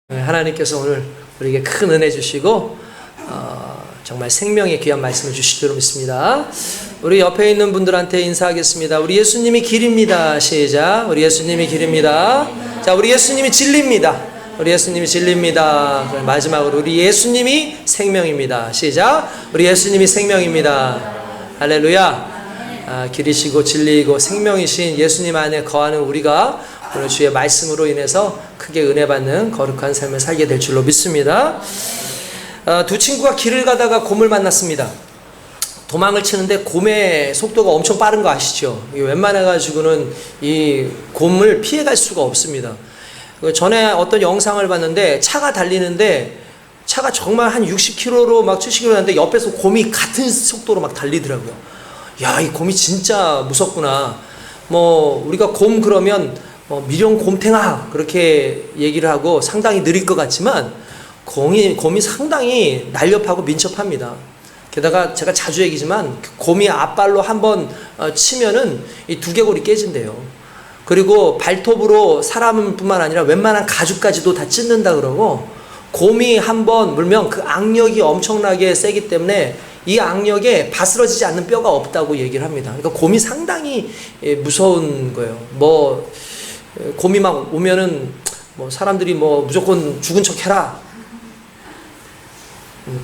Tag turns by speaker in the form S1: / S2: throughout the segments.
S1: 하나님께서 오늘 우리에게 큰 은혜 주시고 정말 생명의 귀한 말씀을 주실 줄로 믿습니다. 우리 옆에 있는 분들한테 인사하겠습니다. 우리 예수님이 길입니다. 시작. 우리 예수님이 길입니다. 자, 우리 예수님이 진리입니다. 우리 예수님이 진리입니다. 마지막으로 우리 예수님이 생명입니다. 시작. 우리 예수님이 생명입니다. 할렐루야. 길이시고 진리이고 생명이신 예수님 안에 거하는 우리가 오늘 주의 말씀으로 인해서 크게 은혜 받는 거룩한 삶을 살게 될 줄로 믿습니다. 두 친구가 길을 가다가 곰을 만났습니다. 도망을 치는데 곰의 속도가 엄청 빠른 거 아시죠? 웬만해가지고는 이 곰을 피해갈 수가 없습니다. 전에 어떤 영상을 봤는데 차가 달리는데 차가 정말 한 60km로 막 70km 나는데 옆에서 곰이 같은 속도로 막 달리더라고요. 야, 이 곰이 진짜 무섭구나. 우리가 곰 그러면 미령 곰탱아 그렇게 얘기를 하고 상당히 느릴 것 같지만 곰이 상당히 날렵하고 민첩합니다. 게다가 제가 자주 얘기지만 곰이 앞발로 한번 치면은 이 두개골이 깨진대요. 그리고 발톱으로 사람뿐만 아니라 웬만한 가죽까지도 다 찢는다 그러고, 곰이 한번 물면 그 악력이 엄청나게 세기 때문에 이 악력에 바스러지지 않는 뼈가 없다고 얘기를 합니다. 그러니까 곰이 상당히 무서운 거예요. 곰이 막 오면은 사람들이 무조건 죽은 척 해라.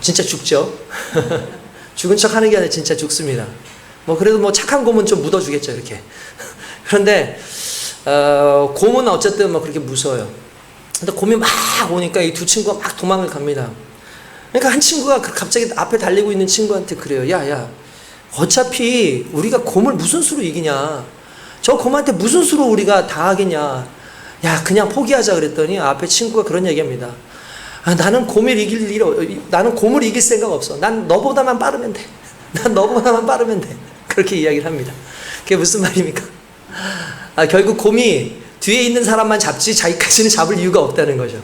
S1: 진짜 죽죠. 죽은 척 하는 게 아니라 진짜 죽습니다. 그래도 착한 곰은 좀 묻어주겠죠, 이렇게. 그런데 곰은 어쨌든 그렇게 무서워요. 근데 곰이 막 오니까 이 두 친구가 막 도망을 갑니다. 그러니까 한 친구가 갑자기 앞에 달리고 있는 친구한테 그래요. 야, 어차피 우리가 곰을 무슨 수로 이기냐. 저 곰한테 무슨 수로 우리가 다 하겠냐. 야, 그냥 포기하자 그랬더니 앞에 친구가 그런 얘기합니다. 나는 곰을 이길 생각 없어. 난 너보다만 빠르면 돼. 난 너보다만 빠르면 돼. 그렇게 이야기를 합니다. 그게 무슨 말입니까? 결국 곰이 뒤에 있는 사람만 잡지 자기까지는 잡을 이유가 없다는 거죠.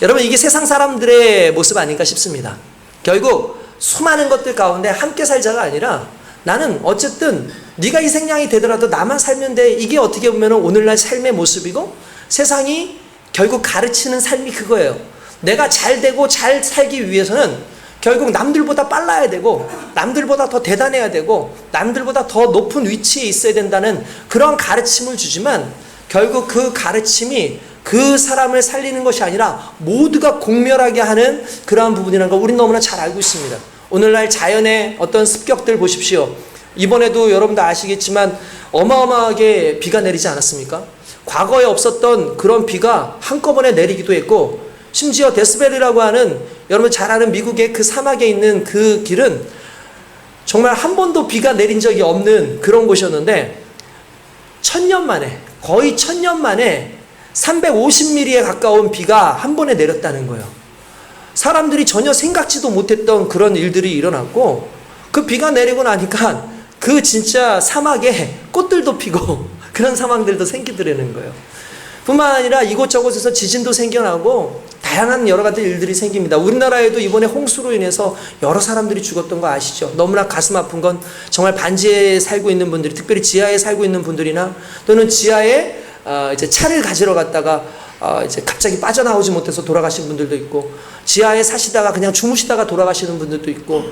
S1: 여러분, 이게 세상 사람들의 모습 아닌가 싶습니다. 결국 수많은 것들 가운데 함께 살자가 아니라 나는 어쨌든 네가 희생양이 되더라도 나만 살면 돼. 이게 어떻게 보면 오늘날 삶의 모습이고, 세상이 결국 가르치는 삶이 그거예요. 내가 잘 되고 잘 살기 위해서는 결국 남들보다 빨라야 되고, 남들보다 더 대단해야 되고, 남들보다 더 높은 위치에 있어야 된다는 그런 가르침을 주지만, 결국 그 가르침이 그 사람을 살리는 것이 아니라 모두가 공멸하게 하는 그러한 부분이라는 걸 우린 너무나 잘 알고 있습니다. 오늘날 자연의 어떤 습격들 보십시오. 이번에도 여러분도 아시겠지만 어마어마하게 비가 내리지 않았습니까? 과거에 없었던 그런 비가 한꺼번에 내리기도 했고, 심지어 데스밸리라고 하는 여러분 잘 아는 미국의 그 사막에 있는 그 길은 정말 한 번도 비가 내린 적이 없는 그런 곳이었는데, 거의 1000년 만에 350mm에 가까운 비가 한 번에 내렸다는 거예요. 사람들이 전혀 생각지도 못했던 그런 일들이 일어났고, 그 비가 내리고 나니까 그 진짜 사막에 꽃들도 피고 그런 상황들도 생기더라는 거예요. 뿐만 아니라 이곳저곳에서 지진도 생겨나고 다양한 여러 가지 일들이 생깁니다. 우리나라에도 이번에 홍수로 인해서 여러 사람들이 죽었던 거 아시죠? 너무나 가슴 아픈 건 정말 반지하에 살고 있는 분들이, 특별히 지하에 살고 있는 분들이나 또는 지하에 이제 차를 가지러 갔다가 이제 갑자기 빠져나오지 못해서 돌아가신 분들도 있고, 지하에 사시다가 그냥 주무시다가 돌아가시는 분들도 있고,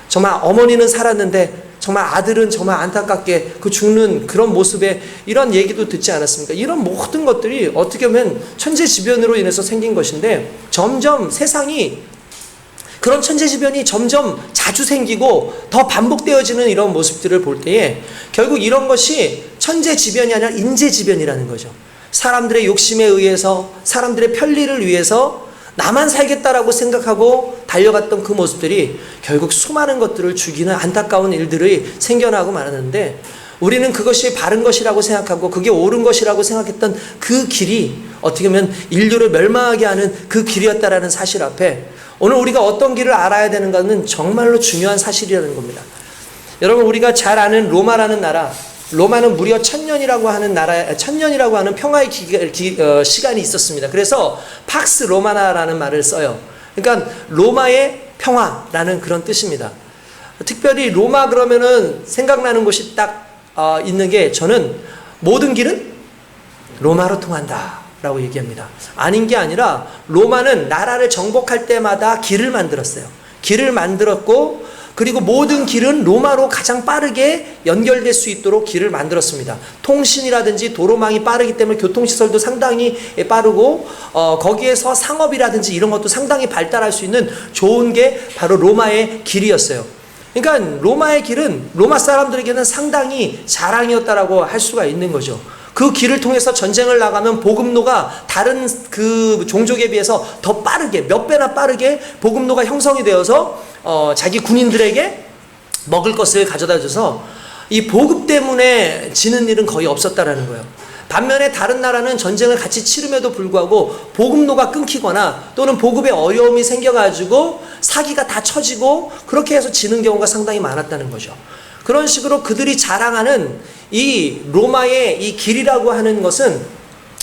S1: 정말 어머니는 살았는데 정말 아들은 정말 안타깝게 그 죽는 그런 모습에 이런 얘기도 듣지 않았습니까? 이런 모든 것들이 어떻게 보면 천재지변으로 인해서 생긴 것인데, 점점 세상이 그런 천재지변이 점점 자주 생기고 더 반복되어지는 이런 모습들을 볼 때에 결국 이런 것이 천재지변이 아니라 인재지변이라는 거죠. 사람들의 욕심에 의해서, 사람들의 편리를 위해서 나만 살겠다라고 생각하고 달려갔던 그 모습들이 결국 수많은 것들을 죽이는 안타까운 일들이 생겨나고 말았는데, 우리는 그것이 바른 것이라고 생각하고 그게 옳은 것이라고 생각했던 그 길이 어떻게 보면 인류를 멸망하게 하는 그 길이었다라는 사실 앞에 오늘 우리가 어떤 길을 알아야 되는가는 정말로 중요한 사실이라는 겁니다. 여러분, 우리가 잘 아는 로마라는 나라, 로마는 무려 1000년이라고 하는 평화의 시간이 있었습니다. 그래서 팍스 로마나라는 말을 써요. 그러니까 로마의 평화라는 그런 뜻입니다. 특별히 로마 그러면은 생각나는 곳이 딱 있는 게, 저는 모든 길은 로마로 통한다. 라고 얘기합니다. 아닌 게 아니라 로마는 나라를 정복할 때마다 길을 만들었어요. 길을 만들었고, 그리고 모든 길은 로마로 가장 빠르게 연결될 수 있도록 길을 만들었습니다. 통신이라든지 도로망이 빠르기 때문에 교통시설도 상당히 빠르고, 거기에서 상업이라든지 이런 것도 상당히 발달할 수 있는 좋은 게 바로 로마의 길이었어요. 그러니까 로마의 길은 로마 사람들에게는 상당히 자랑이었다라고 할 수가 있는 거죠. 그 길을 통해서 전쟁을 나가면 보급로가 다른 그 종족에 비해서 더 빠르게, 몇 배나 빠르게 보급로가 형성이 되어서 자기 군인들에게 먹을 것을 가져다 줘서 이 보급 때문에 지는 일은 거의 없었다라는 거예요. 반면에 다른 나라는 전쟁을 같이 치름에도 불구하고 보급로가 끊기거나 또는 보급에 어려움이 생겨가지고 사기가 다 쳐지고 그렇게 해서 지는 경우가 상당히 많았다는 거죠. 그런 식으로 그들이 자랑하는 이 로마의 이 길이라고 하는 것은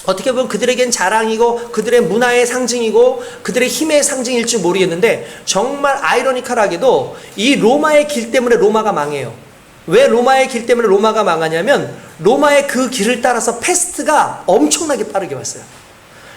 S1: 어떻게 보면 그들에겐 자랑이고 그들의 문화의 상징이고 그들의 힘의 상징일지 모르겠는데, 정말 아이러니컬하게도 이 로마의 길 때문에 로마가 망해요. 왜 로마의 길 때문에 로마가 망하냐면 로마의 그 길을 따라서 패스트가 엄청나게 빠르게 왔어요.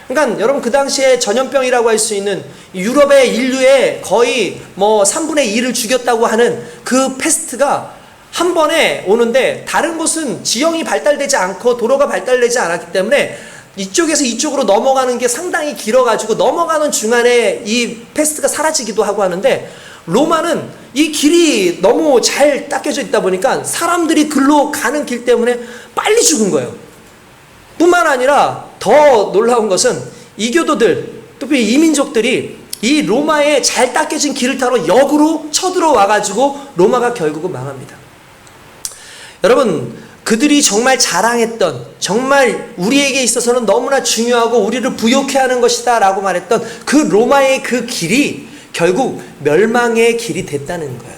S1: 그러니까 여러분, 그 당시에 전염병이라고 할 수 있는 유럽의 인류의 거의 3분의 2를 죽였다고 하는 그 패스트가 한 번에 오는데, 다른 곳은 지형이 발달되지 않고 도로가 발달되지 않았기 때문에 이쪽에서 이쪽으로 넘어가는 게 상당히 길어가지고 넘어가는 중간에 이 패스트가 사라지기도 하고 하는데, 로마는 이 길이 너무 잘 닦여져 있다 보니까 사람들이 글로 가는 길 때문에 빨리 죽은 거예요. 뿐만 아니라 더 놀라운 것은 이교도들, 특히 이민족들이 이 로마의 잘 닦여진 길을 타러 역으로 쳐들어와가지고 로마가 결국은 망합니다. 여러분, 그들이 정말 자랑했던, 정말 우리에게 있어서는 너무나 중요하고 우리를 부욕해 하는 것이다 라고 말했던 그 로마의 그 길이 결국 멸망의 길이 됐다는 거예요.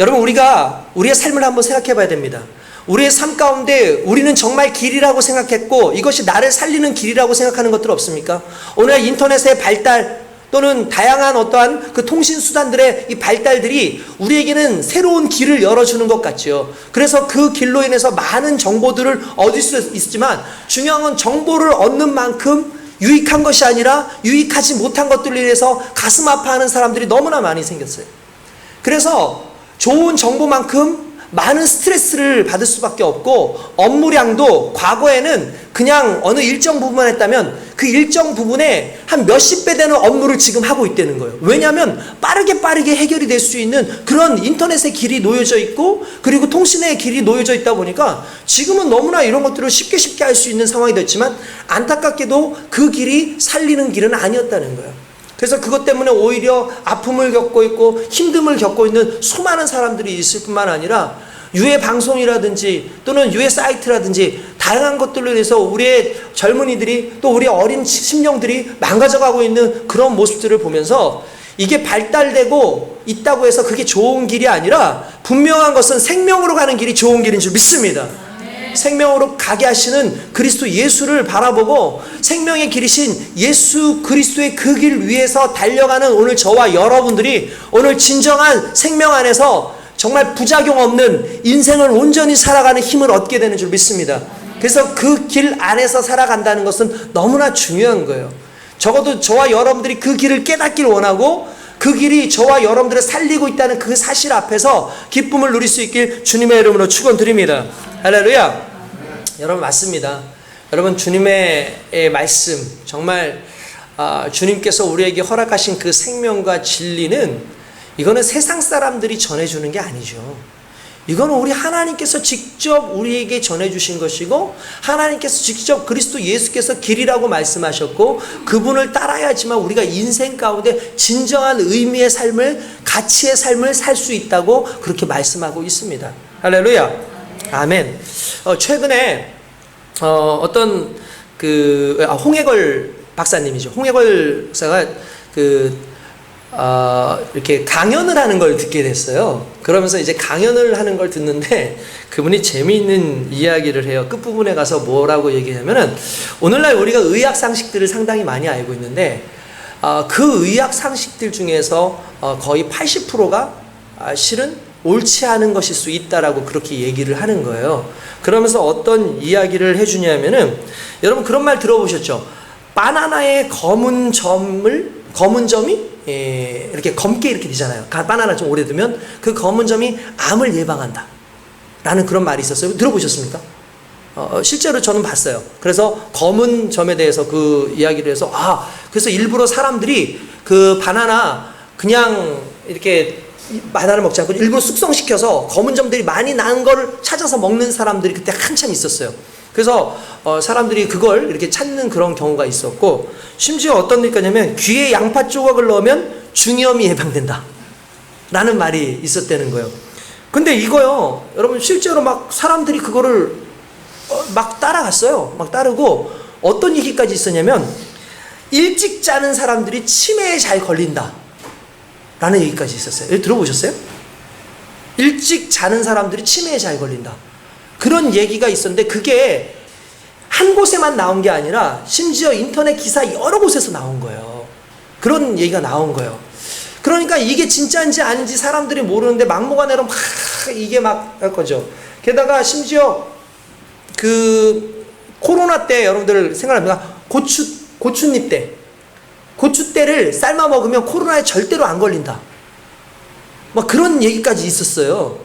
S1: 여러분, 우리가 우리의 삶을 한번 생각해 봐야 됩니다. 우리의 삶 가운데 우리는 정말 길이라고 생각했고 이것이 나를 살리는 길이라고 생각하는 것들 없습니까? 오늘 인터넷의 발달 또는 다양한 어떠한 그 통신수단들의 이 발달들이 우리에게는 새로운 길을 열어주는 것 같죠. 그래서 그 길로 인해서 많은 정보들을 얻을 수 있지만, 중요한 건 정보를 얻는 만큼 유익한 것이 아니라 유익하지 못한 것들로 인해서 가슴 아파하는 사람들이 너무나 많이 생겼어요. 그래서 좋은 정보만큼 많은 스트레스를 받을 수밖에 없고, 업무량도 과거에는 그냥 어느 일정 부분만 했다면 그 일정 부분에 한 몇십 배 되는 업무를 지금 하고 있다는 거예요. 왜냐하면 빠르게 해결이 될 수 있는 그런 인터넷의 길이 놓여져 있고, 그리고 통신의 길이 놓여져 있다 보니까 지금은 너무나 이런 것들을 쉽게 할 수 있는 상황이 됐지만, 안타깝게도 그 길이 살리는 길은 아니었다는 거예요. 그래서 그것 때문에 오히려 아픔을 겪고 있고 힘듦을 겪고 있는 수많은 사람들이 있을 뿐만 아니라, 유해 방송이라든지 또는 유해 사이트라든지 다양한 것들로 인해서 우리의 젊은이들이 또 우리의 어린 심령들이 망가져가고 있는 그런 모습들을 보면서, 이게 발달되고 있다고 해서 그게 좋은 길이 아니라 분명한 것은 생명으로 가는 길이 좋은 길인 줄 믿습니다. 생명으로 가게 하시는 그리스도 예수를 바라보고 생명의 길이신 예수 그리스도의 그 길 위에서 달려가는 오늘 저와 여러분들이 오늘 진정한 생명 안에서 정말 부작용 없는 인생을 온전히 살아가는 힘을 얻게 되는 줄 믿습니다. 그래서 그 길 안에서 살아간다는 것은 너무나 중요한 거예요. 적어도 저와 여러분들이 그 길을 깨닫기를 원하고 그 길이 저와 여러분들을 살리고 있다는 그 사실 앞에서 기쁨을 누릴 수 있길 주님의 이름으로 축원드립니다. 할렐루야. 여러분, 맞습니다. 여러분, 주님의 말씀, 정말 주님께서 우리에게 허락하신 그 생명과 진리는, 이거는 세상 사람들이 전해주는 게 아니죠. 이거는 우리 하나님께서 직접 우리에게 전해주신 것이고, 하나님께서 직접 그리스도 예수께서 길이라고 말씀하셨고, 그분을 따라야지만 우리가 인생 가운데 진정한 의미의 삶을, 가치의 삶을 살 수 있다고 그렇게 말씀하고 있습니다. 할렐루야. 아멘. 최근에 어떤 홍해걸 박사님이죠. 홍해걸 박사가 이렇게 강연을 하는 걸 듣게 됐어요. 그러면서 이제 강연을 하는 걸 듣는데 그분이 재미있는 이야기를 해요. 끝부분에 가서 뭐라고 얘기하냐면은, 오늘날 우리가 의학 상식들을 상당히 많이 알고 있는데 그 의학 상식들 중에서 거의 80%가 실은 옳지 않은 것일 수 있다라고 그렇게 얘기를 하는 거예요. 그러면서 어떤 이야기를 해주냐면은, 여러분 그런 말 들어보셨죠? 바나나의 검은 점이 이렇게 검게 이렇게 되잖아요. 바나나 좀 오래 두면 그 검은 점이 암을 예방한다 라는 그런 말이 있었어요. 들어보셨습니까? 실제로 저는 봤어요. 그래서 검은 점에 대해서 그 이야기를 해서, 그래서 일부러 사람들이 그 바나나 그냥 이렇게 바나나를 먹지 않고 일부러 숙성시켜서 검은 점들이 많이 난 걸 찾아서 먹는 사람들이 그때 한참 있었어요. 그래서 사람들이 그걸 이렇게 찾는 그런 경우가 있었고, 심지어 어떤 얘기냐면 귀에 양파 조각을 넣으면 중이염이 예방된다 라는 말이 있었다는 거예요. 근데 이거요, 여러분 실제로 막 사람들이 그거를 막 따라갔어요. 막 따르고, 어떤 얘기까지 있었냐면 일찍 자는 사람들이 치매에 잘 걸린다 라는 얘기까지 있었어요. 들어보셨어요? 일찍 자는 사람들이 치매에 잘 걸린다, 그런 얘기가 있었는데, 그게 한 곳에만 나온 게 아니라 심지어 인터넷 기사 여러 곳에서 나온 거예요. 그런 얘기가 나온 거예요. 그러니까 이게 진짜인지 아닌지 사람들이 모르는데 막무가내로 막 이게 막 할 거죠. 게다가 심지어 그 코로나 때 여러분들 생각합니까? 고추잎 때, 고추대를 삶아 먹으면 코로나에 절대로 안 걸린다, 막 그런 얘기까지 있었어요.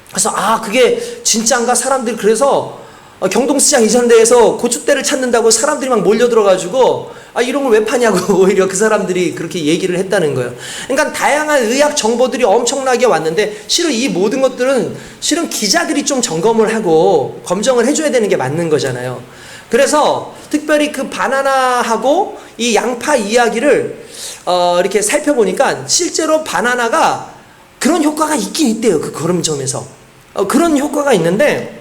S1: 그래서 그게 진짜인가? 사람들이 그래서 경동시장 이전대에서 고추대를 찾는다고 사람들이 막 몰려들어가지고 이런 걸 왜 파냐고 오히려 그 사람들이 그렇게 얘기를 했다는 거예요. 그러니까 다양한 의학 정보들이 엄청나게 왔는데, 실은 이 모든 것들은 실은 기자들이 좀 점검을 하고 검증을 해줘야 되는 게 맞는 거잖아요. 그래서 특별히 그 바나나하고 이 양파 이야기를 이렇게 살펴보니까 실제로 바나나가 그런 효과가 있긴 있대요. 그 거름점에서 그런 효과가 있는데,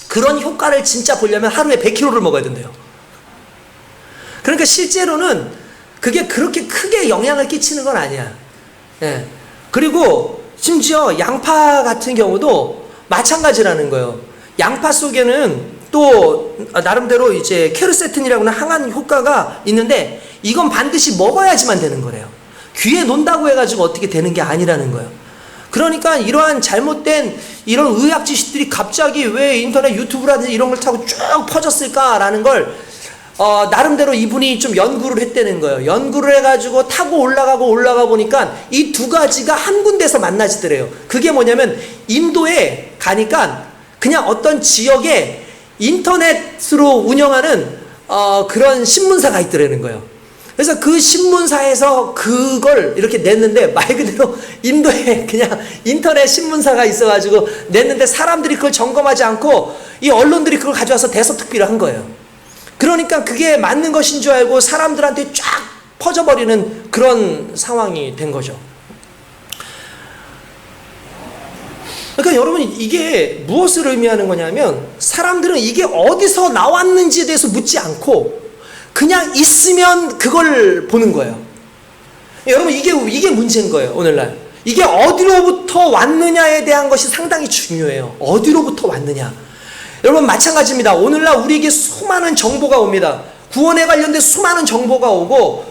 S1: 그런 효과를 진짜 보려면 하루에 100kg를 먹어야 된대요. 그러니까 실제로는 그게 그렇게 크게 영향을 끼치는 건 아니야. 예. 그리고 심지어 양파 같은 경우도 마찬가지라는 거예요. 양파 속에는 또 나름대로 이제 케르세틴이라고는 항암 효과가 있는데, 이건 반드시 먹어야지만 되는 거래요. 귀에 논다고 해가지고 어떻게 되는 게 아니라는 거예요. 그러니까 이러한 잘못된 이런 의학 지식들이 갑자기 왜 인터넷 유튜브라든지 이런 걸 타고 쭉 퍼졌을까라는 걸 나름대로 이분이 좀 연구를 했다는 거예요. 연구를 해가지고 타고 올라가 보니까 이 두 가지가 한 군데서 만나지더래요. 그게 뭐냐면, 인도에 가니까 그냥 어떤 지역에 인터넷으로 운영하는 그런 신문사가 있더라는 거예요. 그래서 그 신문사에서 그걸 이렇게 냈는데, 말 그대로 인도에 그냥 인터넷 신문사가 있어가지고 냈는데, 사람들이 그걸 점검하지 않고 이 언론들이 그걸 가져와서 대서특필을 한 거예요. 그러니까 그게 맞는 것인 줄 알고 사람들한테 쫙 퍼져버리는 그런 상황이 된 거죠. 그러니까 여러분, 이게 무엇을 의미하는 거냐면, 사람들은 이게 어디서 나왔는지에 대해서 묻지 않고 그냥 있으면 그걸 보는 거예요. 여러분, 이게 문제인 거예요. 오늘날 이게 어디로부터 왔느냐에 대한 것이 상당히 중요해요. 어디로부터 왔느냐. 여러분 마찬가지입니다. 오늘날 우리에게 수많은 정보가 옵니다. 구원에 관련된 수많은 정보가 오고,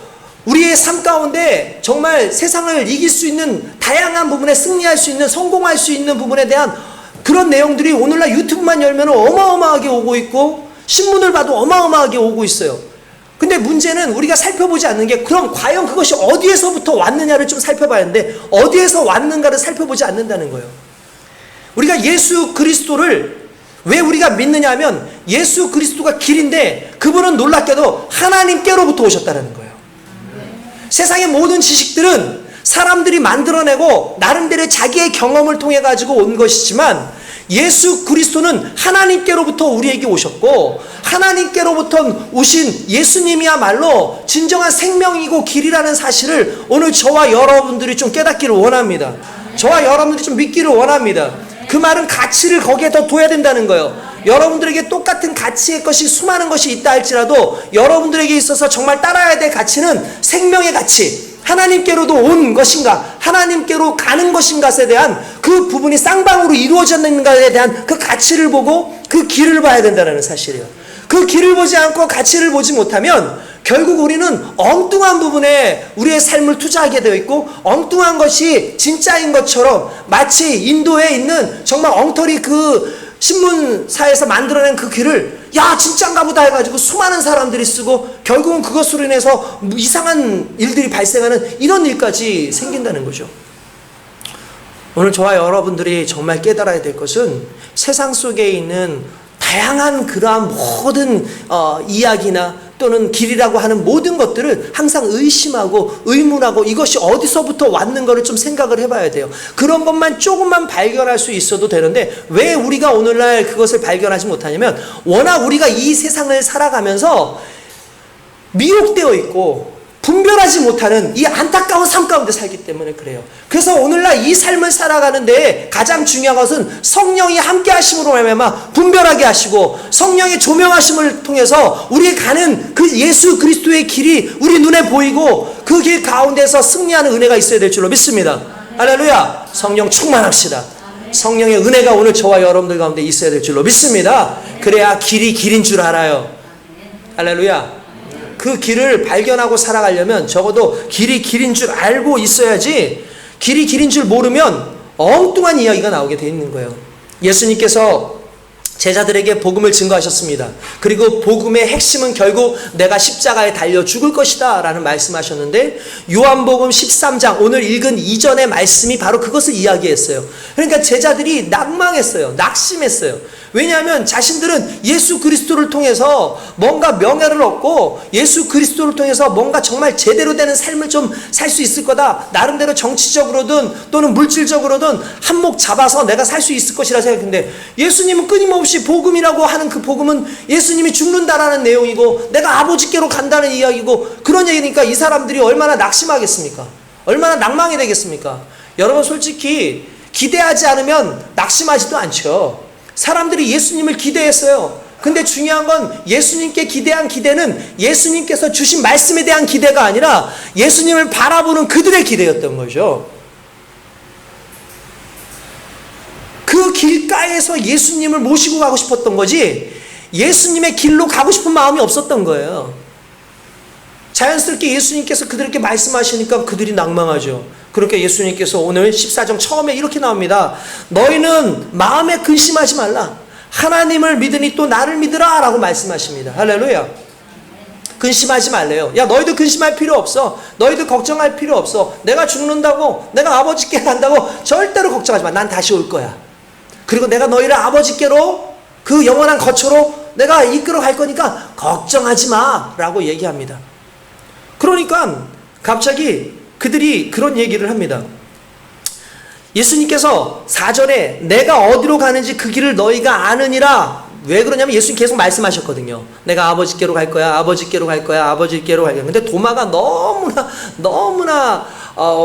S1: 우리의 삶 가운데 정말 세상을 이길 수 있는 다양한 부분에 승리할 수 있는, 성공할 수 있는 부분에 대한 그런 내용들이 오늘날 유튜브만 열면 어마어마하게 오고 있고, 신문을 봐도 어마어마하게 오고 있어요. 근데 문제는 우리가 살펴보지 않는 게, 그럼 과연 그것이 어디에서부터 왔느냐를 좀 살펴봐야 하는데, 어디에서 왔는가를 살펴보지 않는다는 거예요. 우리가 예수 그리스도를 왜 우리가 믿느냐 하면, 예수 그리스도가 길인데 그분은 놀랍게도 하나님께로부터 오셨다는 거예요. 세상의 모든 지식들은 사람들이 만들어내고 나름대로 자기의 경험을 통해 가지고 온 것이지만, 예수 그리스도는 하나님께로부터 우리에게 오셨고, 하나님께로부터 오신 예수님이야말로 진정한 생명이고 길이라는 사실을 오늘 저와 여러분들이 좀 깨닫기를 원합니다. 저와 여러분들이 좀 믿기를 원합니다. 그 말은 가치를 거기에 더 둬야 된다는 거예요. 여러분들에게 똑같은 가치의 것이 수많은 것이 있다 할지라도, 여러분들에게 있어서 정말 따라야 될 가치는 생명의 가치, 하나님께로도 온 것인가, 하나님께로 가는 것인가에 대한 그 부분이 쌍방으로 이루어졌는가에 대한 그 가치를 보고 그 길을 봐야 된다는 사실이에요. 그 길을 보지 않고 가치를 보지 못하면 결국 우리는 엉뚱한 부분에 우리의 삶을 투자하게 되어 있고, 엉뚱한 것이 진짜인 것처럼 마치 인도에 있는 정말 엉터리 그 신문사에서 만들어낸 그 길을 야 진짜인가 보다 해가지고 수많은 사람들이 쓰고 결국은 그것으로 인해서 이상한 일들이 발생하는 이런 일까지 생긴다는 거죠. 오늘 저와 여러분들이 정말 깨달아야 될 것은 세상 속에 있는 다양한 그러한 모든 이야기나 또는 길이라고 하는 모든 것들을 항상 의심하고 의문하고 이것이 어디서부터 왔는가를 좀 생각을 해봐야 돼요. 그런 것만 조금만 발견할 수 있어도 되는데 왜 우리가 오늘날 그것을 발견하지 못하냐면 워낙 우리가 이 세상을 살아가면서 미혹되어 있고 분별하지 못하는 이 안타까운 삶 가운데 살기 때문에 그래요. 그래서 오늘날 이 삶을 살아가는데 가장 중요한 것은 성령이 함께 하심으로 말미암아 분별하게 하시고 성령의 조명하심을 통해서 우리 가는 그 예수 그리스도의 길이 우리 눈에 보이고 그 길 가운데서 승리하는 은혜가 있어야 될 줄로 믿습니다. 할렐루야. 성령 충만합시다. 성령의 은혜가 오늘 저와 여러분들 가운데 있어야 될 줄로 믿습니다. 그래야 길이 길인 줄 알아요. 할렐루야. 그 길을 발견하고 살아가려면 적어도 길이 길인 줄 알고 있어야지, 길이 길인 줄 모르면 엉뚱한 이야기가 나오게 돼 있는 거예요. 예수님께서 제자들에게 복음을 증거하셨습니다. 그리고 복음의 핵심은 결국 내가 십자가에 달려 죽을 것이다 라는 말씀하셨는데, 요한복음 13장 오늘 읽은 이전의 말씀이 바로 그것을 이야기했어요. 그러니까 제자들이 낙망했어요. 낙심했어요. 왜냐하면 자신들은 예수 그리스도를 통해서 뭔가 명예를 얻고 예수 그리스도를 통해서 뭔가 정말 제대로 되는 삶을 좀 살 수 있을 거다, 나름대로 정치적으로든 또는 물질적으로든 한몫 잡아서 내가 살 수 있을 것이라 생각했는데, 예수님은 끊임없이 복음이라고 하는 그 복음은 예수님이 죽는다라는 내용이고 내가 아버지께로 간다는 이야기고 그런 얘기니까 이 사람들이 얼마나 낙심하겠습니까? 얼마나 낭망이 되겠습니까? 여러분 솔직히 기대하지 않으면 낙심하지도 않죠. 사람들이 예수님을 기대했어요. 근데 중요한 건 예수님께 기대한 기대는 예수님께서 주신 말씀에 대한 기대가 아니라 예수님을 바라보는 그들의 기대였던 거죠. 그 길가에서 예수님을 모시고 가고 싶었던 거지 예수님의 길로 가고 싶은 마음이 없었던 거예요. 자연스럽게 예수님께서 그들에게 말씀하시니까 그들이 낭망하죠. 그러니까 예수님께서 오늘 14장 처음에 이렇게 나옵니다. 너희는 마음에 근심하지 말라. 하나님을 믿으니 또 나를 믿으라 라고 말씀하십니다. 할렐루야. 근심하지 말래요. 야 너희들 근심할 필요 없어. 너희들 걱정할 필요 없어. 내가 죽는다고, 내가 아버지께 간다고 절대로 걱정하지 마. 난 다시 올 거야. 그리고 내가 너희를 아버지께로 그 영원한 거처로 내가 이끌어 갈 거니까 걱정하지 마 라고 얘기합니다. 그러니까 갑자기 그들이 그런 얘기를 합니다. 예수님께서 4절에 내가 어디로 가는지 그 길을 너희가 아느니라. 왜 그러냐면 예수님 계속 말씀하셨거든요. 내가 아버지께로 갈 거야, 아버지께로 갈 거야, 아버지께로 갈 거야. 근데 도마가 너무나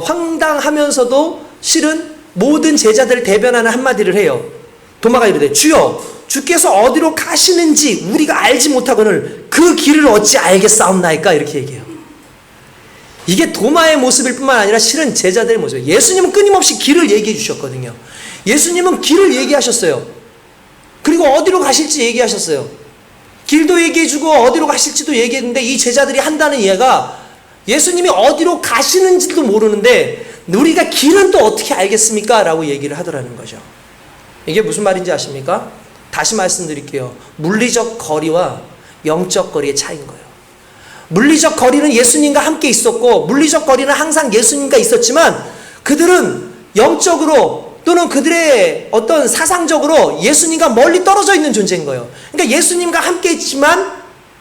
S1: 황당하면서도 실은 모든 제자들을 대변하는 한마디를 해요. 도마가 이르되 주여 주께서 어디로 가시는지 우리가 알지 못하거늘 그 길을 어찌 알겠사옵나이까 이렇게 얘기해요. 이게 도마의 모습일 뿐만 아니라 실은 제자들의 모습이에요. 예수님은 끊임없이 길을 얘기해 주셨거든요. 예수님은 길을 얘기하셨어요. 그리고 어디로 가실지 얘기하셨어요. 길도 얘기해 주고 어디로 가실지도 얘기했는데 이 제자들이 한다는 이해가 예수님이 어디로 가시는지도 모르는데 우리가 길은 또 어떻게 알겠습니까? 라고 얘기를 하더라는 거죠. 이게 무슨 말인지 아십니까? 다시 말씀드릴게요. 물리적 거리와 영적 거리의 차이인 거예요. 물리적 거리는 예수님과 함께 있었고 물리적 거리는 항상 예수님과 있었지만 그들은 영적으로 또는 그들의 어떤 사상적으로 예수님과 멀리 떨어져 있는 존재인 거예요. 그러니까 예수님과 함께 있지만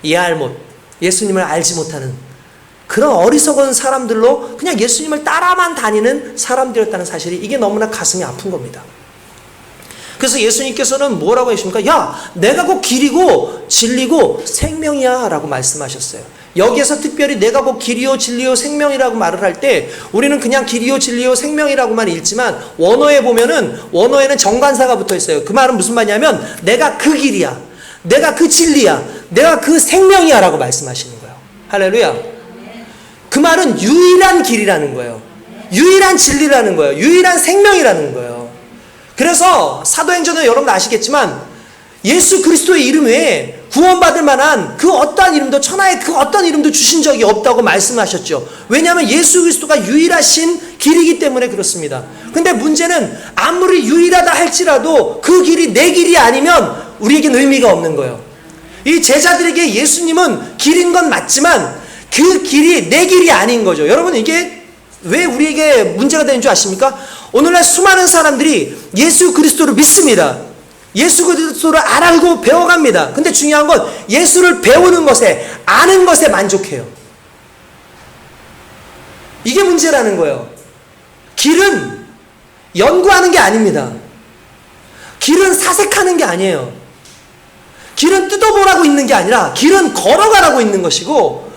S1: 이해할 못, 예수님을 알지 못하는 그런 어리석은 사람들로 그냥 예수님을 따라만 다니는 사람들이었다는 사실이 이게 너무나 가슴이 아픈 겁니다. 그래서 예수님께서는 뭐라고 하십니까? 야, 내가 곧 길이고 진리고 생명이야 라고 말씀하셨어요. 여기에서 특별히 내가 곧 길이요 진리요 생명이라고 말을 할 때 우리는 그냥 길이요 진리요 생명이라고만 읽지만 원어에 보면은 원어에는 정관사가 붙어 있어요. 그 말은 무슨 말이냐면 내가 그 길이야, 내가 그 진리야, 내가 그 생명이야 라고 말씀하시는 거예요. 할렐루야. 그 말은 유일한 길이라는 거예요. 유일한 진리라는 거예요. 유일한 생명이라는 거예요. 그래서 사도행전은 여러분 아시겠지만 예수 그리스도의 이름 외에 구원받을 만한 그 어떠한 이름도, 천하의 그 어떤 이름도 주신 적이 없다고 말씀하셨죠. 왜냐하면 예수 그리스도가 유일하신 길이기 때문에 그렇습니다. 근데 문제는 아무리 유일하다 할지라도 그 길이 내 길이 아니면 우리에겐 의미가 없는 거예요. 이 제자들에게 예수님은 길인 건 맞지만 그 길이 내 길이 아닌 거죠. 여러분, 이게 왜 우리에게 문제가 되는 줄 아십니까? 오늘날 수많은 사람들이 예수 그리스도를 믿습니다. 예수 그리스도를 알고 배워갑니다. 근데 중요한 건 예수를 배우는 것에, 아는 것에 만족해요. 이게 문제라는 거예요. 길은 연구하는 게 아닙니다. 길은 사색하는 게 아니에요. 길은 뜯어보라고 있는 게 아니라 길은 걸어가라고 있는 것이고,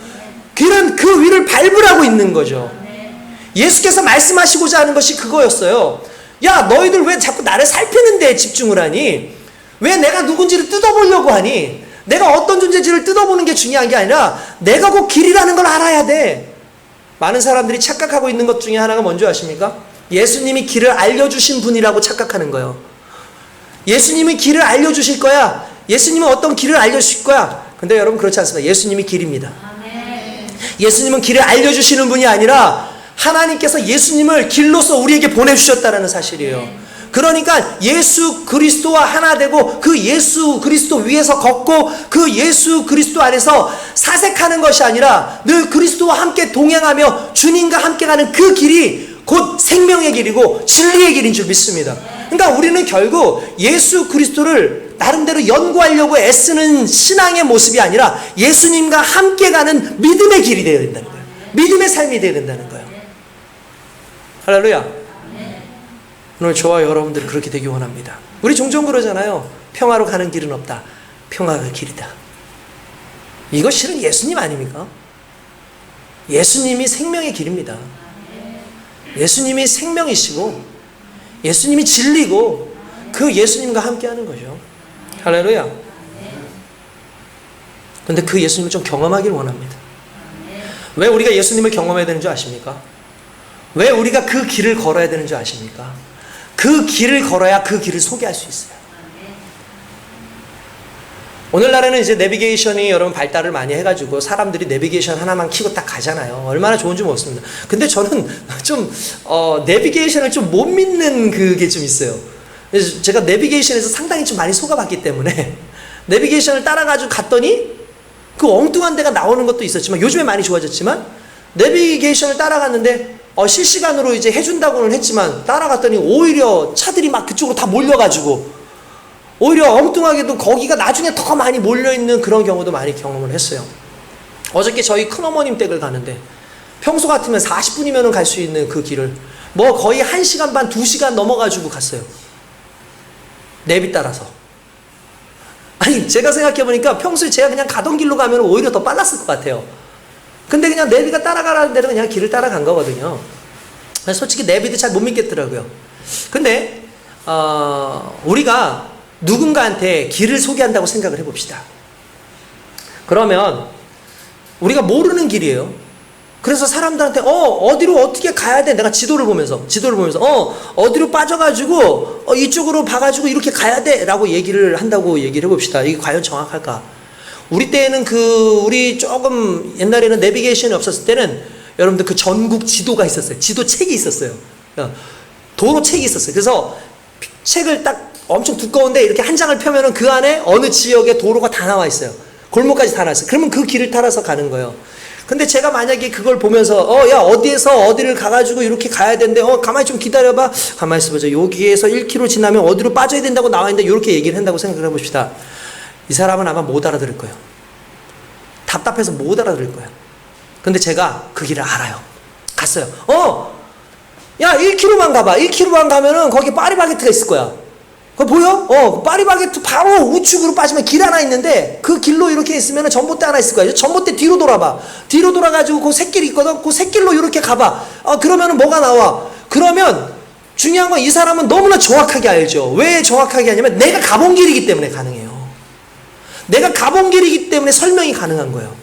S1: 길은 그 위를 밟으라고 있는 거죠. 예수께서 말씀하시고자 하는 것이 그거였어요. 야, 너희들 왜 자꾸 나를 살피는 데 집중을 하니? 왜 내가 누군지를 뜯어보려고 하니? 내가 어떤 존재인지를 뜯어보는 게 중요한 게 아니라 내가 곧 길이라는 걸 알아야 돼. 많은 사람들이 착각하고 있는 것 중에 하나가 뭔지 아십니까? 예수님이 길을 알려주신 분이라고 착각하는 거예요. 예수님이 길을 알려주실 거야. 예수님은 어떤 길을 알려주실 거야. 근데 여러분, 그렇지 않습니다. 예수님이 길입니다. 예수님은 길을 알려주시는 분이 아니라 하나님께서 예수님을 길로서 우리에게 보내주셨다는 사실이에요. 그러니까 예수 그리스도와 하나 되고 그 예수 그리스도 위에서 걷고 그 예수 그리스도 안에서 사색하는 것이 아니라 늘 그리스도와 함께 동행하며 주님과 함께 가는 그 길이 곧 생명의 길이고 진리의 길인 줄 믿습니다. 그러니까 우리는 결국 예수 그리스도를 나름대로 연구하려고 애쓰는 신앙의 모습이 아니라 예수님과 함께 가는 믿음의 길이 되어야 된다는 거예요. 믿음의 삶이 되어야 된다는 거예요. 할렐루야. 오늘 저와 여러분들이 그렇게 되기 원합니다. 우리 종종 그러잖아요. 평화로 가는 길은 없다. 평화가 길이다. 이거 실은 예수님 아닙니까? 예수님이 생명의 길입니다. 예수님이 생명이시고 예수님이 진리고 그 예수님과 함께하는 거죠. 할렐루야. 근데 그 예수님을 좀 경험하기를 원합니다. 왜 우리가 예수님을 경험해야 되는 줄 아십니까? 왜 우리가 그 길을 걸어야 되는 줄 아십니까? 그 길을 걸어야 그 길을 소개할 수 있어요. 오늘날에는 이제 내비게이션이 여러분 발달을 많이 해가지고 사람들이 내비게이션 하나만 켜고 딱 가잖아요. 얼마나 좋은지 모르겠습니다. 근데 저는 좀 내비게이션을 좀 못 믿는 그게 좀 있어요. 그래서 제가 내비게이션에서 상당히 좀 많이 속아봤기 때문에 내비게이션을 따라가지고 갔더니 그 엉뚱한 데가 나오는 것도 있었지만 요즘에 많이 좋아졌지만 내비게이션을 따라갔는데 실시간으로 이제 해준다고는 했지만 따라갔더니 오히려 차들이 막 그쪽으로 다 몰려가지고 오히려 엉뚱하게도 거기가 나중에 더 많이 몰려있는 그런 경우도 많이 경험을 했어요. 어저께 저희 큰어머님 댁을 가는데 평소 같으면 40분이면 갈 수 있는 그 길을 뭐 거의 1시간 반, 2시간 넘어가지고 갔어요. 내비 따라서. 아니, 제가 생각해보니까 평소에 제가 그냥 가던 길로 가면 오히려 더 빨랐을 것 같아요. 근데 그냥 내비가 따라가라는 대로 그냥 길을 따라간 거거든요. 솔직히 내비도 잘 못 믿겠더라고요. 근데 우리가 누군가한테 길을 소개한다고 생각을 해봅시다. 그러면 우리가 모르는 길이에요. 그래서 사람들한테 어디로 어떻게 가야 돼? 내가 지도를 보면서 어디로 빠져가지고 이쪽으로 봐가지고 이렇게 가야 돼 라고 얘기를 한다고 얘기를 해봅시다. 이게 과연 정확할까? 우리 때에는 우리 조금 옛날에는 내비게이션이 없었을 때는 여러분들 그 전국 지도가 있었어요. 지도 책이 있었어요. 도로 책이 있었어요. 그래서 책을 딱 엄청 두꺼운데 이렇게 한 장을 펴면은 그 안에 어느 지역의 도로가 다 나와 있어요. 골목까지 다 나와 있어요. 그러면 그 길을 따라서 가는 거예요. 근데 제가 만약에 그걸 보면서 야, 어디에서 어디를 가가지고 이렇게 가야 되는데 가만히 좀 기다려봐. 가만히 있어보자. 여기에서 1km 지나면 어디로 빠져야 된다고 나와 있는데 이렇게 얘기를 한다고 생각을 해봅시다. 이 사람은 아마 못 알아들을 거예요. 답답해서 못 알아들을 거예요. 근데 제가 그 길을 알아요. 갔어요. 야, 1km만 가봐. 1km만 가면은 거기 파리바게트가 있을 거야. 그거 보여? 파리바게트 바로 우측으로 빠지면 길 하나 있는데 그 길로 이렇게 있으면 전봇대 하나 있을 거야. 전봇대 뒤로 돌아봐. 뒤로 돌아가지고 그 샛길이 있거든. 그 샛길로 이렇게 가봐. 그러면은 뭐가 나와? 그러면 중요한 건 이 사람은 너무나 정확하게 알죠. 왜 정확하게 하냐면 내가 가본 길이기 때문에 가능해요. 내가 가본 길이기 때문에 설명이 가능한 거예요.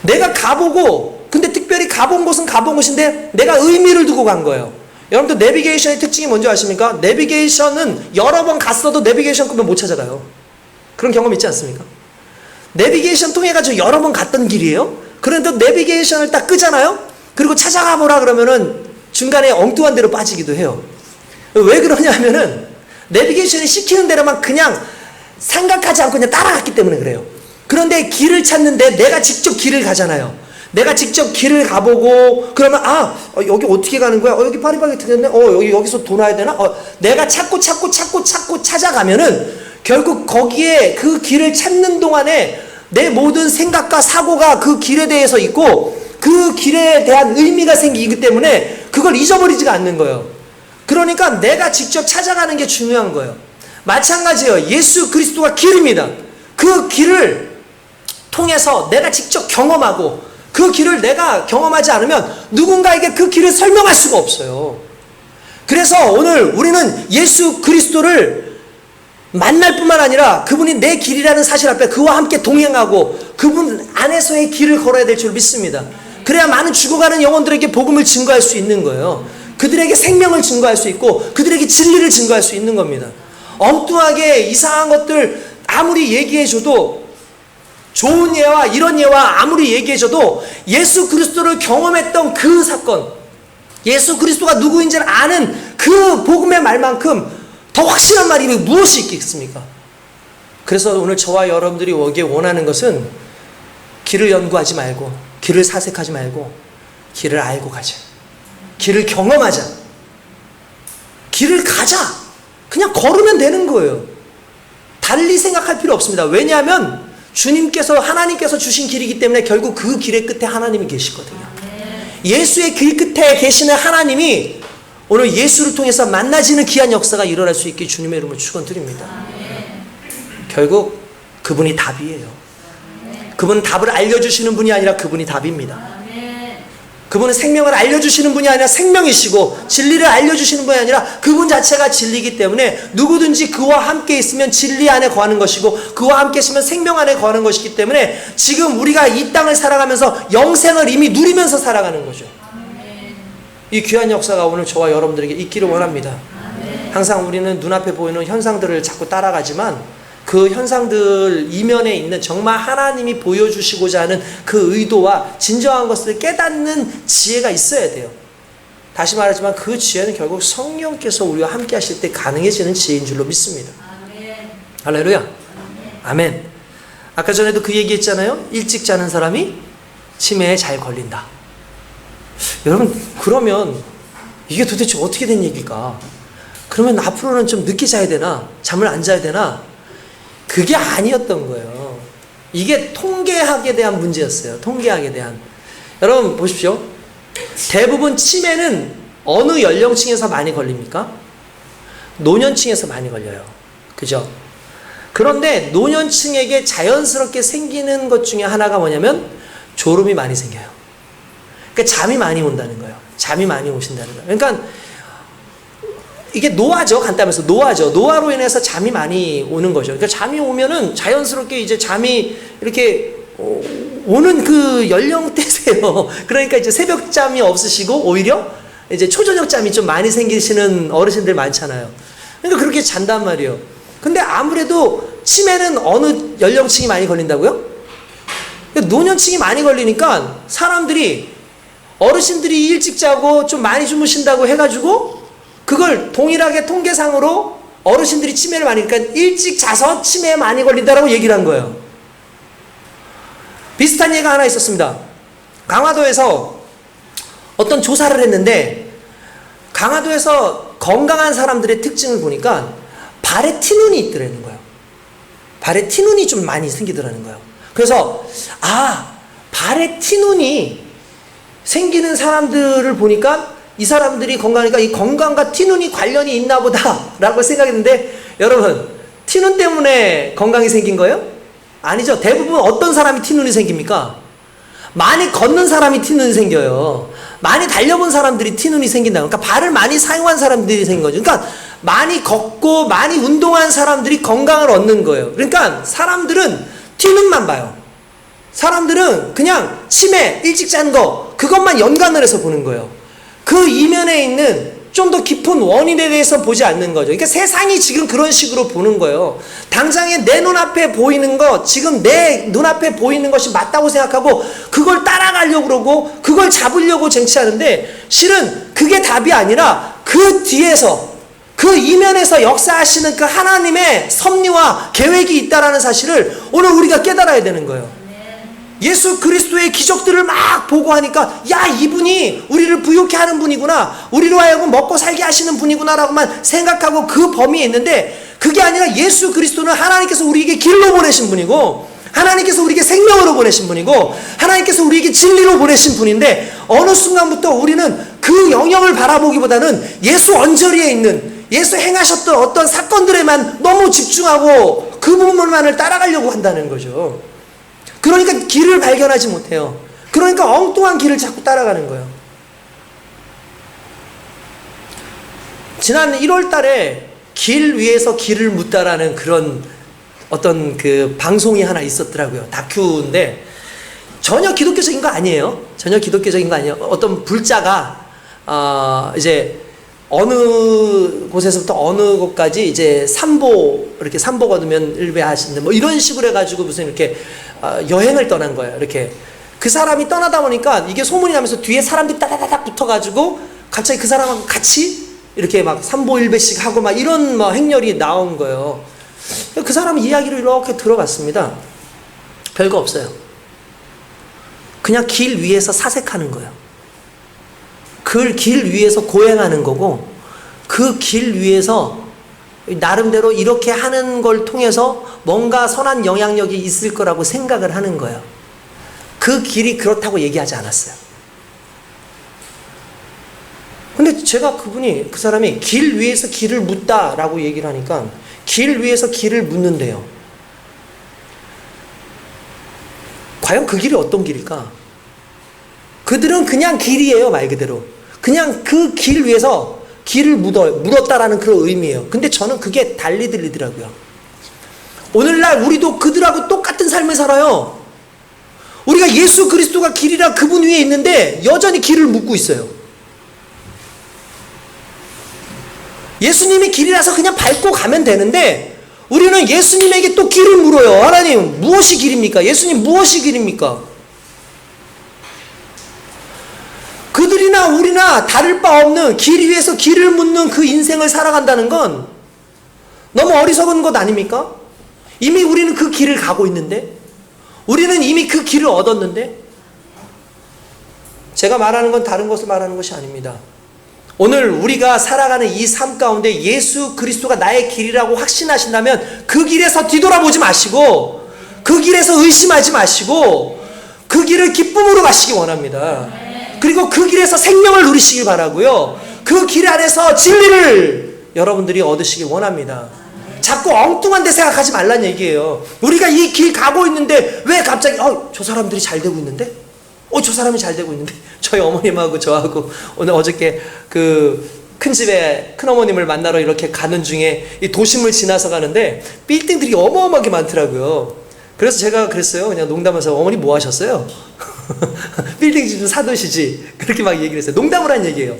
S1: 내가 가보고 근데 특별히 가본 곳은 가본 곳인데 내가 의미를 두고 간 거예요. 여러분들 내비게이션의 특징이 뭔지 아십니까? 내비게이션은 여러 번 갔어도 내비게이션 끄면 못 찾아가요. 그런 경험 있지 않습니까? 내비게이션 통해가지고 여러 번 갔던 길이에요. 그런데 내비게이션을 딱 끄잖아요. 그리고 찾아가 보라 그러면은 중간에 엉뚱한 데로 빠지기도 해요. 왜 그러냐 하면은 내비게이션이 시키는 대로만 그냥 생각하지 않고 그냥 따라갔기 때문에 그래요. 그런데 길을 찾는데 내가 직접 길을 가잖아요. 내가 직접 길을 가보고 그러면 여기 어떻게 가는 거야? 여기 파리바게트 됐네. 여기서 돌아야 되나? 내가 찾고 찾아가면은 결국 거기에 그 길을 찾는 동안에 내 모든 생각과 사고가 그 길에 대해서 있고 그 길에 대한 의미가 생기기 때문에 그걸 잊어버리지가 않는 거예요. 그러니까 내가 직접 찾아가는 게 중요한 거예요. 마찬가지예요. 예수 그리스도가 길입니다. 그 길을 통해서 내가 직접 경험하고 그 길을 내가 경험하지 않으면 누군가에게 그 길을 설명할 수가 없어요. 그래서 오늘 우리는 예수 그리스도를 만날 뿐만 아니라 그분이 내 길이라는 사실 앞에 그와 함께 동행하고 그분 안에서의 길을 걸어야 될 줄 믿습니다. 그래야 많은 죽어가는 영혼들에게 복음을 증거할 수 있는 거예요. 그들에게 생명을 증거할 수 있고 그들에게 진리를 증거할 수 있는 겁니다. 엉뚱하게 이상한 것들 아무리 얘기해줘도 좋은 예와 이런 예와 아무리 얘기해줘도 예수 그리스도를 경험했던 그 사건, 예수 그리스도가 누구인지를 아는 그 복음의 말만큼 더 확실한 말이 무엇이 있겠습니까? 그래서 오늘 저와 여러분들이 오기에 원하는 것은 길을 연구하지 말고 길을 사색하지 말고 길을 알고 가자. 길을 경험하자. 길을 가자. 그냥 걸으면 되는 거예요. 달리 생각할 필요 없습니다. 왜냐하면 하나님께서 주신 길이기 때문에 결국 그 길의 끝에 하나님이 계시거든요. 예수의 길 끝에 계시는 하나님이 오늘 예수를 통해서 만나지는 귀한 역사가 일어날 수 있게 주님의 이름으로 축원드립니다. 결국 그분이 답이에요. 그분은 답을 알려주시는 분이 아니라 그분이 답입니다. 그분은 생명을 알려주시는 분이 아니라 생명이시고 진리를 알려주시는 분이 아니라 그분 자체가 진리이기 때문에 누구든지 그와 함께 있으면 진리 안에 거하는 것이고 그와 함께 있으면 생명 안에 거하는 것이기 때문에 지금 우리가 이 땅을 살아가면서 영생을 이미 누리면서 살아가는 거죠. 이 귀한 역사가 오늘 저와 여러분들에게 있기를 원합니다. 항상 우리는 눈앞에 보이는 현상들을 자꾸 따라가지만 그 현상들 이면에 있는 정말 하나님이 보여주시고자 하는 그 의도와 진정한 것을 깨닫는 지혜가 있어야 돼요. 다시 말하지만 그 지혜는 결국 성령께서 우리와 함께 하실 때 가능해지는 지혜인 줄로 믿습니다. 할렐루야. 아멘. 아까 전에도 그 얘기했잖아요. 일찍 자는 사람이 치매에 잘 걸린다. 여러분, 그러면 이게 도대체 어떻게 된 얘기일까? 그러면 앞으로는 좀 늦게 자야 되나? 잠을 안 자야 되나? 그게 아니었던 거예요. 이게 통계학에 대한 문제였어요. 통계학에 대한. 여러분 보십시오. 대부분 치매는 어느 연령층에서 많이 걸립니까? 노년층에서 많이 걸려요. 그죠? 그런데 노년층에게 자연스럽게 생기는 것 중에 하나가 뭐냐면 졸음이 많이 생겨요. 그러니까 잠이 많이 온다는 거예요. 잠이 많이 오신다는 거예요. 그러니까 이게 노화죠. 간단해서 노화죠. 노화로 인해서 잠이 많이 오는 거죠. 그러니까 잠이 오면은 자연스럽게 이제 잠이 이렇게 오는 그 연령대세요. 그러니까 이제 새벽잠이 없으시고 오히려 이제 초저녁잠이 좀 많이 생기시는 어르신들 많잖아요. 그러니까 그렇게 잔단 말이에요. 근데 아무래도 치매는 어느 연령층이 많이 걸린다고요? 노년층이 많이 걸리니까 사람들이 어르신들이 일찍 자고 좀 많이 주무신다고 해가지고 그걸 동일하게 통계상으로 어르신들이 치매를 많이, 그러니까 일찍 자서 치매에 많이 걸린다라고 얘기를 한 거예요. 비슷한 예가 하나 있었습니다. 강화도에서 어떤 조사를 했는데 강화도에서 건강한 사람들의 특징을 보니까 발에 티눈이 있더라는 거예요. 발에 티눈이 좀 많이 생기더라는 거예요. 그래서 발에 티눈이 생기는 사람들을 보니까 이 사람들이 건강하니까 이 건강과 티눈이 관련이 있나 보다 라고 생각했는데 여러분 티눈 때문에 건강이 생긴 거예요? 아니죠. 대부분 어떤 사람이 티눈이 생깁니까? 많이 걷는 사람이 티눈이 생겨요. 많이 달려본 사람들이 티눈이 생긴다. 그러니까 발을 많이 사용한 사람들이 생긴 거죠. 그러니까 많이 걷고 많이 운동한 사람들이 건강을 얻는 거예요. 그러니까 사람들은 티눈만 봐요. 사람들은 그냥 치매, 일찍 자는 거 그것만 연관을 해서 보는 거예요. 그 이면에 있는 좀 더 깊은 원인에 대해서 보지 않는 거죠. 그러니까 세상이 지금 그런 식으로 보는 거예요. 당장에 내 눈앞에 보이는 것, 지금 내 눈앞에 보이는 것이 맞다고 생각하고 그걸 따라가려고 그러고 그걸 잡으려고 쟁취하는데, 실은 그게 답이 아니라 그 뒤에서, 그 이면에서 역사하시는 그 하나님의 섭리와 계획이 있다라는 사실을 오늘 우리가 깨달아야 되는 거예요. 예수 그리스도의 기적들을 막 보고 하니까, 야, 이분이 우리를 부유케 하는 분이구나, 우리로 하여금 먹고 살게 하시는 분이구나 라고만 생각하고 그 범위에 있는데, 그게 아니라 예수 그리스도는 하나님께서 우리에게 길로 보내신 분이고, 하나님께서 우리에게 생명으로 보내신 분이고, 하나님께서 우리에게 진리로 보내신 분인데, 어느 순간부터 우리는 그 영역을 바라보기보다는 예수 언저리에 있는, 예수 행하셨던 어떤 사건들에만 너무 집중하고 그 부분만을 따라가려고 한다는 거죠. 그러니까 길을 발견하지 못해요. 그러니까 엉뚱한 길을 자꾸 따라가는 거예요. 지난 1월 달에 길 위에서 길을 묻다라는 그런 어떤 그 방송이 하나 있었더라고요. 다큐인데 전혀 기독교적인 거 아니에요. 전혀 기독교적인 거 아니에요. 어떤 불자가 이제 어느 곳에서부터 어느 곳까지 이제 이렇게 삼보 거두면 일배하시는 뭐 이런 식으로 해가지고 무슨 이렇게 여행을 떠난 거예요. 이렇게 그 사람이 떠나다 보니까 이게 소문이 나면서 뒤에 사람들이 따다다닥 붙어가지고 갑자기 그 사람하고 같이 이렇게 막 삼보일배씩 하고 막 이런 뭐 행렬이 나온 거예요. 그 사람 이야기를 이렇게 들어봤습니다. 별거 없어요. 그냥 길 위에서 사색하는 거예요. 그 길 위에서 고행하는 거고, 그 길 위에서 나름대로 이렇게 하는 걸 통해서 뭔가 선한 영향력이 있을 거라고 생각을 하는 거예요. 그 길이 그렇다고 얘기하지 않았어요. 근데 제가 그 사람이 길 위에서 길을 묻다라고 얘기를 하니까, 길 위에서 길을 묻는데요. 과연 그 길이 어떤 길일까? 그들은 그냥 길이에요, 말 그대로. 그냥 그 길 위에서 길을 물었다라는 그런 의미예요. 근데 저는 그게 달리 들리더라고요. 오늘날 우리도 그들하고 똑같은 삶을 살아요. 우리가 예수 그리스도가 길이라 그분 위에 있는데 여전히 길을 묻고 있어요. 예수님이 길이라서 그냥 밟고 가면 되는데 우리는 예수님에게 또 길을 물어요. 하나님, 무엇이 길입니까? 예수님, 무엇이 길입니까? 그들이나 우리나 다를 바 없는 길 위에서 길을 묻는 그 인생을 살아간다는 건 너무 어리석은 것 아닙니까? 이미 우리는 그 길을 가고 있는데, 우리는 이미 그 길을 얻었는데, 제가 말하는 건 다른 것을 말하는 것이 아닙니다. 오늘 우리가 살아가는 이 삶 가운데 예수 그리스도가 나의 길이라고 확신하신다면 그 길에서 뒤돌아보지 마시고, 그 길에서 의심하지 마시고, 그 길을 기쁨으로 가시기 원합니다. 그리고 그 길에서 생명을 누리시길 바라고요. 그 길 안에서 진리를 여러분들이 얻으시길 원합니다. 자꾸 엉뚱한 데 생각하지 말란 얘기예요. 우리가 이 길 가고 있는데 왜 갑자기 저 사람들이 잘 되고 있는데? 저 사람이 잘 되고 있는데? 저희 어머님하고 저하고 오늘 어저께 그 큰 집에 큰어머님을 만나러 이렇게 가는 중에 이 도심을 지나서 가는데 빌딩들이 어마어마하게 많더라고요. 그래서 제가 그랬어요. 그냥 농담해서, 어머니 뭐 하셨어요? 빌딩 좀 사두시지. 그렇게 막 얘기를 했어요. 농담을 한 얘기예요.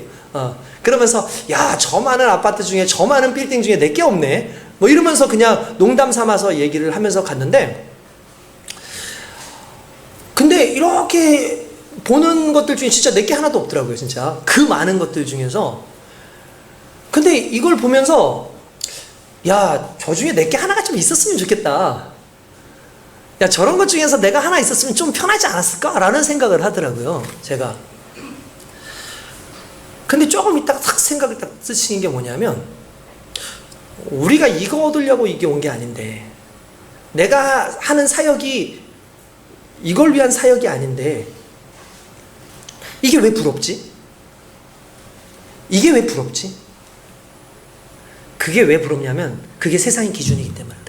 S1: 그러면서, 야, 저 많은 아파트 중에, 저 많은 빌딩 중에 내게 없네. 뭐 이러면서 그냥 농담 삼아서 얘기를 하면서 갔는데, 근데 이렇게 보는 것들 중에 진짜 내게 하나도 없더라고요, 진짜. 그 많은 것들 중에서. 근데 이걸 보면서, 야, 저 중에 내게 하나가 좀 있었으면 좋겠다. 야, 저런 것 중에서 내가 하나 있었으면 좀 편하지 않았을까? 라는 생각을 하더라고요, 제가. 근데 조금 있다가 탁 생각을 딱 쓰시는 게 뭐냐면, 우리가 이거 얻으려고 이게 온 게 아닌데, 내가 하는 사역이 이걸 위한 사역이 아닌데, 이게 왜 부럽지? 이게 왜 부럽지? 그게 왜 부럽냐면, 그게 세상의 기준이기 때문에.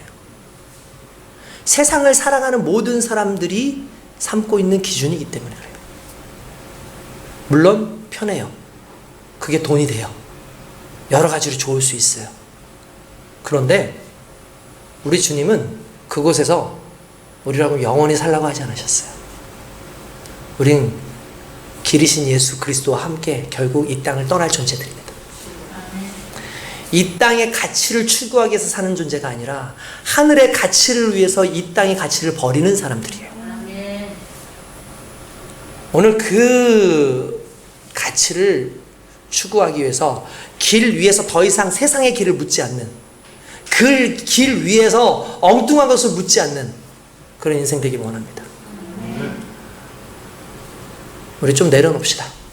S1: 세상을 살아가는 모든 사람들이 삼고 있는 기준이기 때문에 그래요. 물론 편해요. 그게 돈이 돼요. 여러 가지로 좋을 수 있어요. 그런데 우리 주님은 그곳에서 우리라고 영원히 살라고 하지 않으셨어요. 우린 길이신 예수 그리스도와 함께 결국 이 땅을 떠날 존재들입니다. 이 땅의 가치를 추구하기 위해서 사는 존재가 아니라 하늘의 가치를 위해서 이 땅의 가치를 버리는 사람들이에요. 오늘 그 가치를 추구하기 위해서 길 위에서 더 이상 세상의 길을 묻지 않는, 그 길 위에서 엉뚱한 것을 묻지 않는 그런 인생 되길 원합니다. 우리 좀 내려놓읍시다.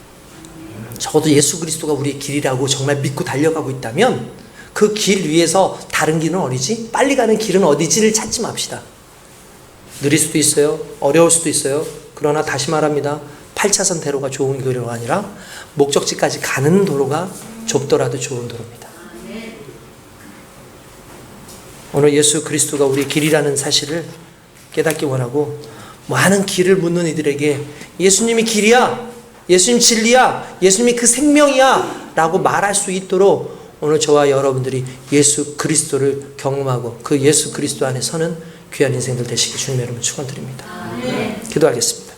S1: 적어도 예수 그리스도가 우리의 길이라고 정말 믿고 달려가고 있다면 그 길 위에서 다른 길은 어디지? 빨리 가는 길은 어디지를 찾지 맙시다. 느릴 수도 있어요. 어려울 수도 있어요. 그러나 다시 말합니다. 8차선 대로가 좋은 도로가 아니라 목적지까지 가는 도로가 좁더라도 좋은 도로입니다. 오늘 예수 그리스도가 우리의 길이라는 사실을 깨닫기 원하고, 많은 길을 묻는 이들에게 예수님이 길이야, 예수님 진리야, 예수님이 그 생명이야 라고 말할 수 있도록 오늘 저와 여러분들이 예수 그리스도를 경험하고 그 예수 그리스도 안에 서는 귀한 인생들 되시길 주님 여러분 축원드립니다. 기도하겠습니다.